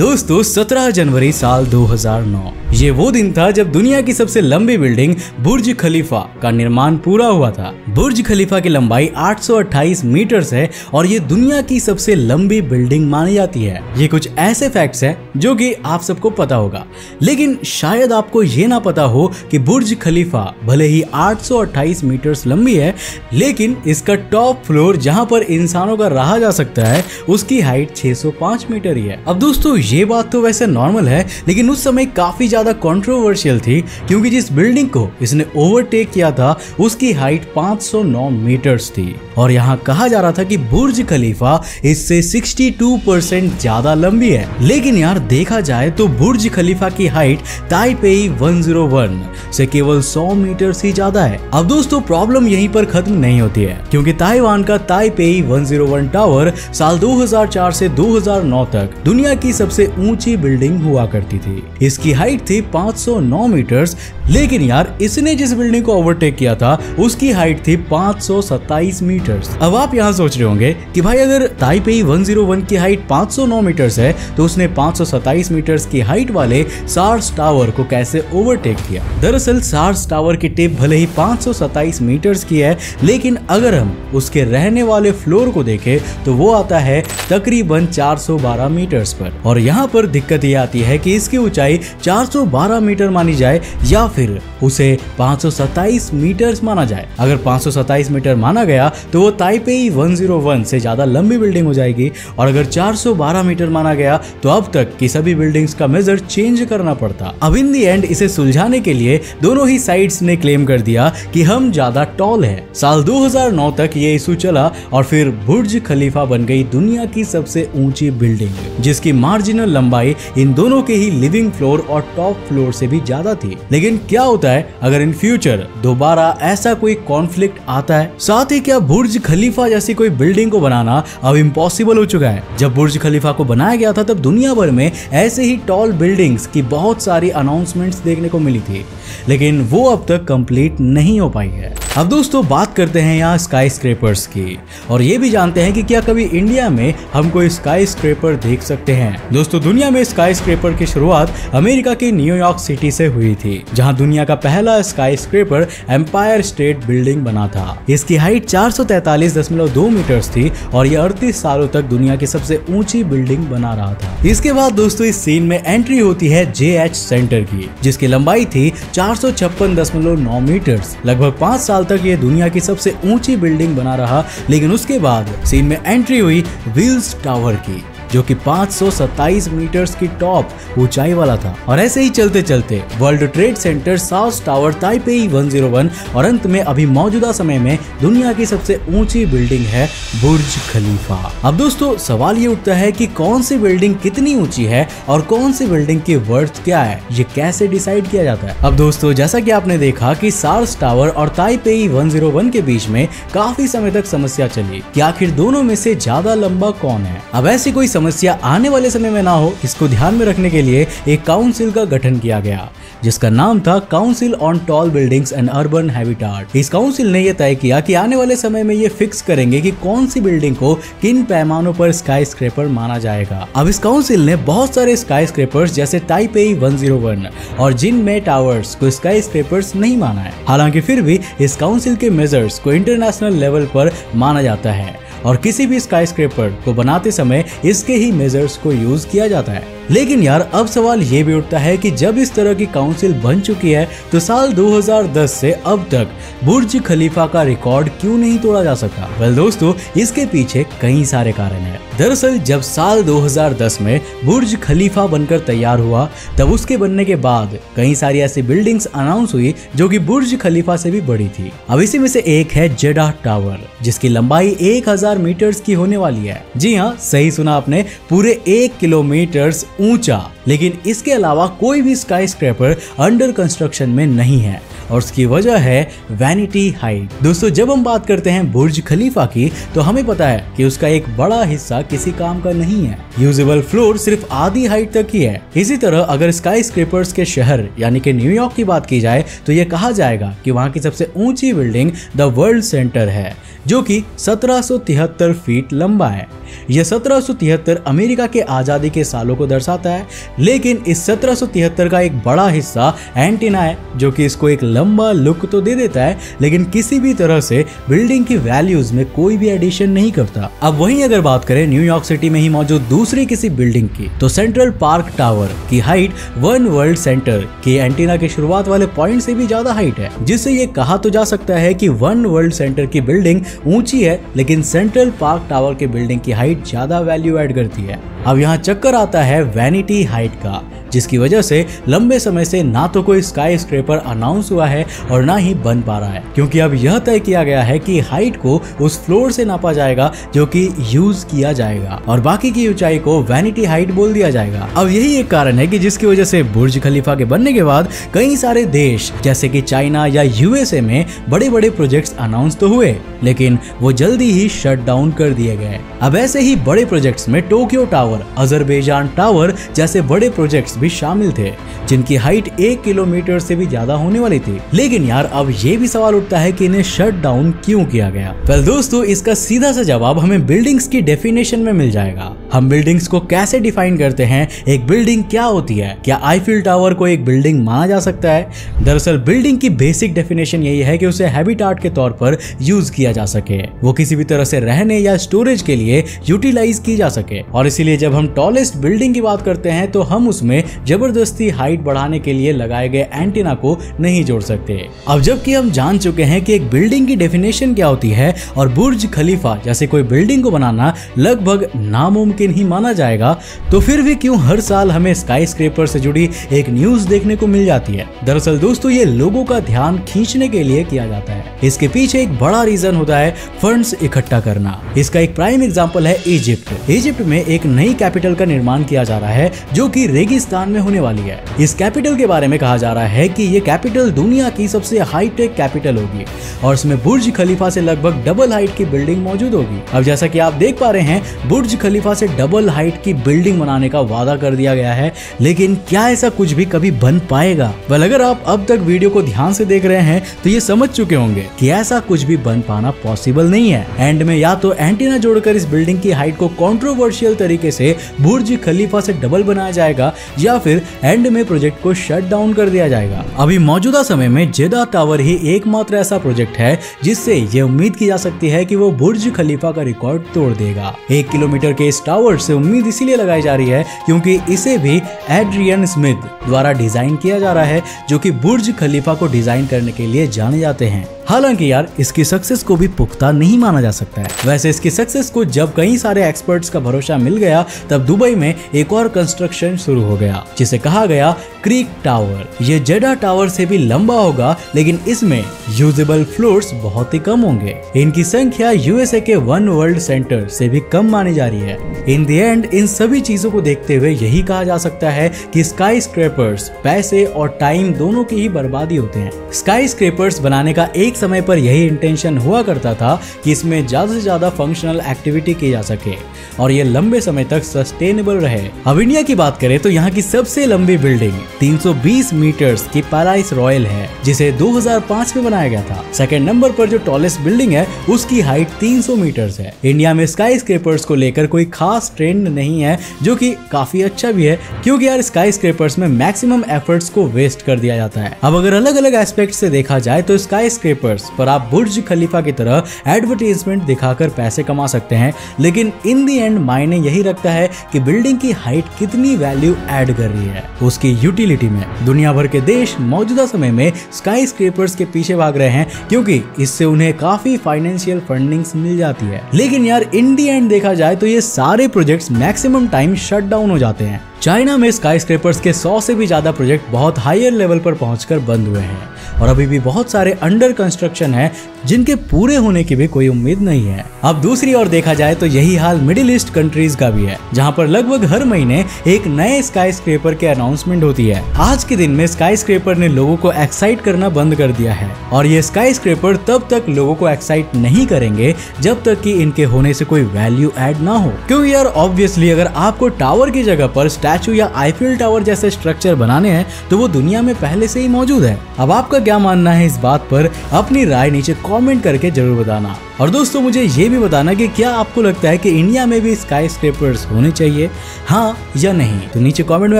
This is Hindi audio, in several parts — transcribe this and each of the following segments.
दोस्तों 17 जनवरी साल 2009 ये वो दिन था जब दुनिया की सबसे लंबी बिल्डिंग बुर्ज खलीफा का निर्माण पूरा हुआ था। बुर्ज खलीफा की लंबाई 828 मीटर है और ये दुनिया की सबसे लंबी बिल्डिंग मानी जाती है। ये कुछ ऐसे फैक्ट्स हैं जो कि आप सबको पता होगा, लेकिन शायद आपको ये ना पता हो कि बुर्ज खलीफा भले ही 828 मीटर लंबी है, लेकिन इसका टॉप फ्लोर जहां पर इंसानों का रहा जा सकता है उसकी हाइट 605 मीटर ही है। अब दोस्तों ये बात तो वैसे नॉर्मल है, लेकिन उस समय काफी ज्यादा कंट्रोवर्शियल थी क्योंकि जिस बिल्डिंग को इसने ओवरटेक किया था उसकी हाइट 509 मीटर्स थी और यहाँ कहा जा रहा था कि बुर्ज खलीफा इससे 62% ज्यादा लंबी है। लेकिन यार देखा जाए तो बुर्ज खलीफा की हाइट ताइपेई 101 से केवल 100 मीटर ही ज्यादा है। अब दोस्तों प्रॉब्लम यहीं पर खत्म नहीं होती है, क्योंकि ताइवान का ताइपेई 101 टावर साल 2004 से 2009 तक दुनिया की सबसे ऊंची बिल्डिंग हुआ करती थी। इसकी हाइट थी 509 मीटर्स, लेकिन यार इसने जिस बिल्डिंग को ओवरटेक किया था उसकी हाइट थी 527 मीटर्स। अब आप यहाँ सोच रहे होंगे कि भाई अगर ताइपेई 101 की हाइट 509 मीटर्स है तो उसने 527 मीटर्स की हाइट वाले सार्स टावर को कैसे ओवरटेक किया। दरअसल सार्स टावर की टिप भले ही 527 मीटर्स की है, लेकिन अगर हम उसके रहने वाले फ्लोर को देखें तो वो आता है तकरीबन 412 मीटर्स पर। और यहाँ पर दिक्कत ये आती है कि इसकी ऊंचाई 412 मीटर मानी जाए या फिर उसे 527 मीटर्स माना जाए। अगर 527 मीटर माना गया तो वो ताइपेई 101 से ज्यादा लंबी बिल्डिंग हो जाएगी, और अगर 412 मीटर माना गया तो अब तक की सभी बिल्डिंग्स का मेजर चेंज करना पड़ता। अब इन दी एंड इसे सुलझाने के लिए दोनों ही साइड्स ने क्लेम कर दिया कि हम ज्यादा टॉल है। साल 2009 तक ये इशू चला और फिर बुर्ज खलीफा बन गई दुनिया की सबसे ऊंची बिल्डिंग, जिसकी मार्जिनल लंबाई इन दोनों के ही लिविंग फ्लोर और टॉप फ्लोर से भी ज्यादा थी। लेकिन क्या होता है अगर इन फ्यूचर दोबारा ऐसा कोई कॉन्फ्लिक्ट आता है? साथ ही क्या बुर्ज खलीफा जैसी कोई बिल्डिंग को बनाना अब इम्पॉसिबल हो चुका है? जब बुर्ज खलीफा को बनाया गया था तब दुनिया भर में ऐसे ही टॉल बिल्डिंग्स की बहुत सारी अनाउंसमेंट्स देखने को मिली थी, लेकिन वो अब तक कंप्लीट नहीं हो पाई है। अब दोस्तों बात करते हैं यहाँ स्काई स्क्रेपर्स की, और ये भी जानते हैं कि क्या कभी इंडिया में हम कोई स्काई स्क्रेपर देख सकते हैं। दोस्तों दुनिया में स्काई स्क्रेपर की शुरुआत अमेरिका के न्यूयॉर्क सिटी से हुई थी, जहाँ दुनिया का पहला skyscraper Empire State Building बना था। इसकी हाइट 443.2 मीटर्स थी और ये 38 सालों तक दुनिया की सबसे ऊंची बिल्डिंग बना रहा था। इसके बाद दोस्तों इस सीन में एंट्री होती है JH सेंटर की, जिसकी लंबाई थी 456.9 मीटर्स। लगभग 5 साल तक ये दुनिया की सबसे ऊंची बिल्डिंग बना रहा, लेकिन उसके बाद सीन में एंट्री हुई विल्स टावर की, जो कि 527 मीटर्स की टॉप ऊंचाई वाला था। और ऐसे ही चलते चलते world trade centre, south tower, Taipei 101 और अंत में अभी मौजूदा समय में दुनिया की सबसे ऊंची बिल्डिंग है बुर्ज खलीफा। अब दोस्तों सवाल ये उठता है कि कौन सी बिल्डिंग कितनी ऊंची है और कौन सी बिल्डिंग की वर्थ क्या है, ये कैसे डिसाइड किया जाता है? अब दोस्तों जैसा कि आपने देखा कि सार्स टावर और ताइपेई 101 के बीच में काफी समय तक समस्या चली कि आखिर दोनों में से ज्यादा लंबा कौन है। अब ऐसी कोई समस्या आने वाले समय में ना हो, इसको ध्यान में रखने के लिए एक काउंसिल का गठन किया गया, जिसका नाम था council on tall buildings and urban habitat. इस काउंसिल ने यह तय किया कि आने वाले समय में ये फिक्स करेंगे कि कौन सी बिल्डिंग को किन पैमानों पर स्काई स्क्रेपर माना जाएगा। अब इस काउंसिल ने बहुत सारे स्काई स्क्रेपर्स जैसे ताइपेई 101 और जिनमे टावर्स को स्काई स्क्रेपर्स नहीं माना है। हालांकि फिर भी इस काउंसिल के मेजर्स को इंटरनेशनल लेवल पर माना जाता है और किसी भी स्काई स्क्रेपर को बनाते समय इसके ही मेजर्स को यूज किया जाता है। लेकिन यार अब सवाल ये भी उठता है कि जब इस तरह की काउंसिल बन चुकी है तो साल 2010 से अब तक बुर्ज खलीफा का रिकॉर्ड क्यों नहीं तोड़ा जा सका? वेल दोस्तों इसके पीछे कई सारे कारण हैं। दरअसल जब साल 2010 में बुर्ज खलीफा बनकर तैयार हुआ तब उसके बनने के बाद कई सारी ऐसी बिल्डिंग्स अनाउंस हुई जो कि बुर्ज खलीफा से भी बड़ी थी। अब इसी में से एक है जेडा टावर, जिसकी लंबाई 1000 मीटर्स की होने वाली है। जी हाँ सही सुना आपने, पूरे 1 किलोमीटर ऊंचा। लेकिन इसके अलावा कोई भी स्काई स्क्रैपर अंडर कंस्ट्रक्शन में नहीं है और उसकी वजह है वैनिटी हाइट। दोस्तों जब हम बात करते हैं बुर्ज खलीफा की तो हमें पता है कि उसका एक बड़ा हिस्सा किसी काम का नहीं है। यूजेबल फ्लोर सिर्फ आधी हाइट तक ही है। इसी तरह अगर स्काई स्क्रैपर्स के शहर यानी कि न्यूयॉर्क की बात की जाए तो यह कहा जाएगा कि वहां की सबसे ऊंची बिल्डिंग द वर्ल्ड सेंटर है, जो कि 1773 फीट लंबा है। यह 1773 अमेरिका के आजादी के सालों को दर्शाता है, लेकिन इस 1773 का एक बड़ा हिस्सा एंटीना है जो कि इसको एक लंबा लुक तो दे देता है, लेकिन किसी भी तरह से बिल्डिंग की वैल्यूज में कोई भी एडिशन नहीं करता। अब वहीं अगर बात करें न्यूयॉर्क सिटी में ही मौजूद दूसरी किसी बिल्डिंग की, तो सेंट्रल पार्क टावर की हाइट वन वर्ल्ड सेंटर के एंटीना के शुरुआत वाले पॉइंट से भी ज्यादा हाइट है, जिससे ये कहा तो जा सकता है कि वन वर्ल्ड सेंटर की बिल्डिंग ऊंची है, लेकिन सेंट्रल पार्क टावर की बिल्डिंग की हाइट ज्यादा वैल्यू ऐड करती है। अब यहाँ चक्कर आता है वैनिटी हाइट का, जिसकी वजह से लंबे समय से ना तो कोई स्काई स्क्रेपर अनाउंस हुआ है और ना ही बन पा रहा है, क्योंकि अब यह तय किया गया है कि हाइट को उस फ्लोर से नापा जाएगा जो कि यूज किया जाएगा और बाकी की ऊंचाई को वैनिटी हाइट बोल दिया जाएगा। अब यही एक कारण है कि जिसकी वजह से बुर्ज खलीफा के बनने के बाद कई सारे देश जैसे कि चाइना या यूएसए में बड़े बड़े प्रोजेक्ट्स अनाउंस तो हुए, लेकिन वो जल्दी ही शट डाउन कर दिए गए। अब ऐसे ही बड़े प्रोजेक्ट्स में टोक्यो टावर, अजरबैजान टावर जैसे बड़े प्रोजेक्ट्स भी शामिल थे, जिनकी हाइट 1 किलोमीटर से भी ज्यादा होने वाली थी। लेकिन यार अब ये भी सवाल उठता है कि इन्हें शट डाउन क्यों किया गया। वेल दोस्तों, इसका सीधा सा जवाब हमें बिल्डिंग्स की डेफिनेशन में मिल जाएगा। हम बिल्डिंग्स को कैसे डिफाइन करते हैं, एक बिल्डिंग क्या होती है, क्या आईफिल टावर को एक बिल्डिंग माना जा सकता है? दरअसल बिल्डिंग की बेसिक डेफिनेशन यही है कि उसे हैबिटाट के तौर पर यूज किया जा सके, वो किसी भी तरह से रहने या स्टोरेज के लिए यूटिलाइज की जा सके। और इसीलिए जब हम टॉलेस्ट बिल्डिंग की बात करते हैं तो हम उसमें जबरदस्ती हाइट बढ़ाने के लिए लगाए गए एंटीना को नहीं जोड़ सकते। अब जबकि हम जान चुके हैं कि एक बिल्डिंग की डेफिनेशन क्या होती है और बुर्ज खलीफा जैसे कोई बिल्डिंग को बनाना लगभग नामुमकिन ही माना जाएगा, तो फिर भी क्यों हर साल हमें स्काई स्क्रेपर से जुड़ी एक न्यूज देखने को मिल जाती है? दरअसल दोस्तों, ये लोगों का ध्यान खींचने के लिए किया जाता है। इसके पीछे एक बड़ा रीजन होता है फंड्स इकट्ठा करना। इसका एक प्राइम एग्जांपल है इजिप्ट। इजिप्ट में एक नई कैपिटल का निर्माण किया जा रहा है जो कि रेगिस्तान में होने वाली है। इस कैपिटल के बारे में कहा जा रहा है कि ये कैपिटल दुनिया की सबसे हाईटेक कैपिटल होगी और इसमें बुर्ज खलीफा से लगभग डबल हाइट की बिल्डिंग मौजूद होगी। अब जैसा कि आप देख पा रहे हैं, बुर्ज खलीफा से डबल हाइट की बिल्डिंग बनाने का वादा कर दिया गया है, लेकिन क्या ऐसा कुछ भी कभी बन पाएगा? वेल, अगर आप अब तक वीडियो को ध्यान से देख रहे हैं तो ये समझ चुके होंगे कि ऐसा कुछ भी बन पाना पॉसिबल नहीं है। एंड में या तो एंटीना जोड़कर इस बिल्डिंग की हाइट को कंट्रोवर्शियल तरीके से बुर्ज खलीफा से डबल बनाया जाएगा या फिर एंड में प्रोजेक्ट को शट डाउन कर दिया जाएगा। अभी मौजूदा समय में जेदा टावर ही एकमात्र ऐसा प्रोजेक्ट है जिससे ये उम्मीद की जा सकती है कि वो बुर्ज खलीफा का रिकॉर्ड तोड़ देगा। 1 किलोमीटर के इस टावर से उम्मीद इसीलिए लगाई जा रही है क्योंकि इसे भी एड्रियन स्मिथ द्वारा डिजाइन किया जा रहा है, जो कि बुर्ज खलीफा को डिजाइन करने के लिए जाने जाते हैं। हालांकि यार इसकी सक्सेस को भी पुख्ता नहीं माना जा सकता है। वैसे इसकी सक्सेस को जब कई सारे एक्सपर्ट्स का भरोसा मिल गया, तब दुबई में एक और कंस्ट्रक्शन शुरू हो गया जिसे कहा गया क्रीक टावर। ये जेडा टावर से भी लंबा होगा, लेकिन इसमें यूजेबल फ्लोर्स बहुत ही कम होंगे। इनकी संख्या यूएसए के वन वर्ल्ड सेंटर से भी कम मानी जा रही है। इन द एंड इन सभी चीजों को देखते हुए यही कहा जा सकता है कि स्काई स्क्रैपर्स पैसे और टाइम दोनों की ही बर्बादी होते हैं। स्काई स्क्रैपर्स बनाने का एक समय पर यही इंटेंशन हुआ करता था कि इसमें ज्यादा से ज्यादा फंक्शनल एक्टिविटी की जा सके और ये लंबे समय तक सस्टेनेबल रहे। अब इंडिया की बात करें तो यहाँ की सबसे लंबी बिल्डिंग 320 मीटर्स की पैराडाइज रॉयल है, जिसे 2005 में बनाया गया था। सेकंड नंबर पर जो टॉलेस्ट बिल्डिंग है उसकी हाइट 300 मीटर्स है। इंडिया में स्काई स्क्रैपर्स को लेकर कोई खास ट्रेंड नहीं है, जो कि काफी अच्छा भी है, क्योंकि यार स्काई स्क्रैपर्स में मैक्सिमम एफर्ट्स को वेस्ट कर दिया जाता है। अब अगर अलग अलग एस्पेक्ट से देखा जाए तो स्काई स्क्रैपर्स पर आप बुर्ज खलीफा की तरह एडवर्टाइजमेंट दिखाकर पैसे कमा सकते हैं, लेकिन इन दी एंड मायने यही रखता है कि बिल्डिंग की हाइट कितनी वैल्यू ऐड कर रही है उसकी यूटिलिटी में। दुनिया भर के देश मौजूदा समय में स्काई स्क्रैपर्स के पीछे भाग रहे हैं क्योंकि इससे उन्हें काफी फाइनेंशियल फंडिंग्स मिल जाती है। लेकिन यार इन दी एंड देखा जाए तो ये सारे projects maximum time shut down हो जाते हैं। चाइना में स्काई स्क्रैपर्स के 100 से भी ज्यादा प्रोजेक्ट बहुत हायर लेवल पर पहुंचकर बंद हुए हैं और अभी भी बहुत सारे अंडर कंस्ट्रक्शन है जिनके पूरे होने की भी कोई उम्मीद नहीं है। अब दूसरी ओर देखा जाए तो यही हाल मिडिल ईस्ट कंट्रीज का भी है, जहां पर लगभग हर महीने एक नए स्काई स्क्रैपर के अनाउंसमेंट होती है। आज के दिन में स्काई स्क्रैपर ने लोगों को एक्साइट करना बंद कर दिया है और ये स्काई स्क्रैपर तब तक लोगों को एक्साइट नहीं करेंगे जब तक कि इनके होने से कोई वैल्यू ऐड ना हो। क्योंकि यार ऑब्वियसली अगर आपको टावर की जगह पर स्टैचू या आईफिल टावर जैसे स्ट्रक्चर बनाने हैं तो वो दुनिया में पहले से ही मौजूद है। अब आपका क्या मानना है इस बात पर? अपनी राय नीचे कमेंट करके जरूर बताना। और दोस्तों मुझे ये भी बताना कि क्या आपको लगता है कि इंडिया में भी स्काई स्क्रैपर्स होने चाहिए, हाँ या नहीं? तो नीचे कमेंट में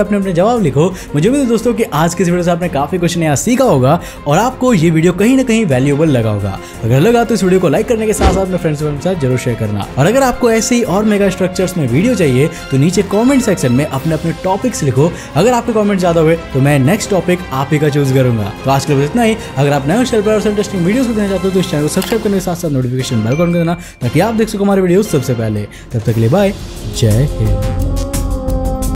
अपने अपने जवाब लिखो। मुझे उम्मीद है दोस्तों कि आज के इस वीडियो से आपने काफी कुछ नया सीखा होगा और आपको ये वीडियो कहीं ना कहीं वैल्यूएबल लगा होगा। अगर लगा तो इस वीडियो को लाइक करने के साथ साथ अपने फ्रेंड्स के साथ जरूर शेयर करना। और अगर आपको ऐसे ही और मेगा स्ट्रक्चर्स में वीडियो चाहिए तो नीचे कमेंट सेक्शन में अपने अपने टॉपिक्स लिखो। अगर आपके कमेंट ज्यादा हुए तो मैं नेक्स्ट टॉपिक आप ही का चूज करूंगा। तो आज के लिए इतना ही। अगर आप नए चैनल पर इंटरेस्टिंग वीडियोस देखना चाहते हो तो इस चैनल को सब्सक्राइब करने के साथ साथ नोटिफिकेशन बेल ऑन कर देना ताकि आप देख सको हमारे वीडियोस सबसे पहले। तब तक के लिए बाय, जय हिंद।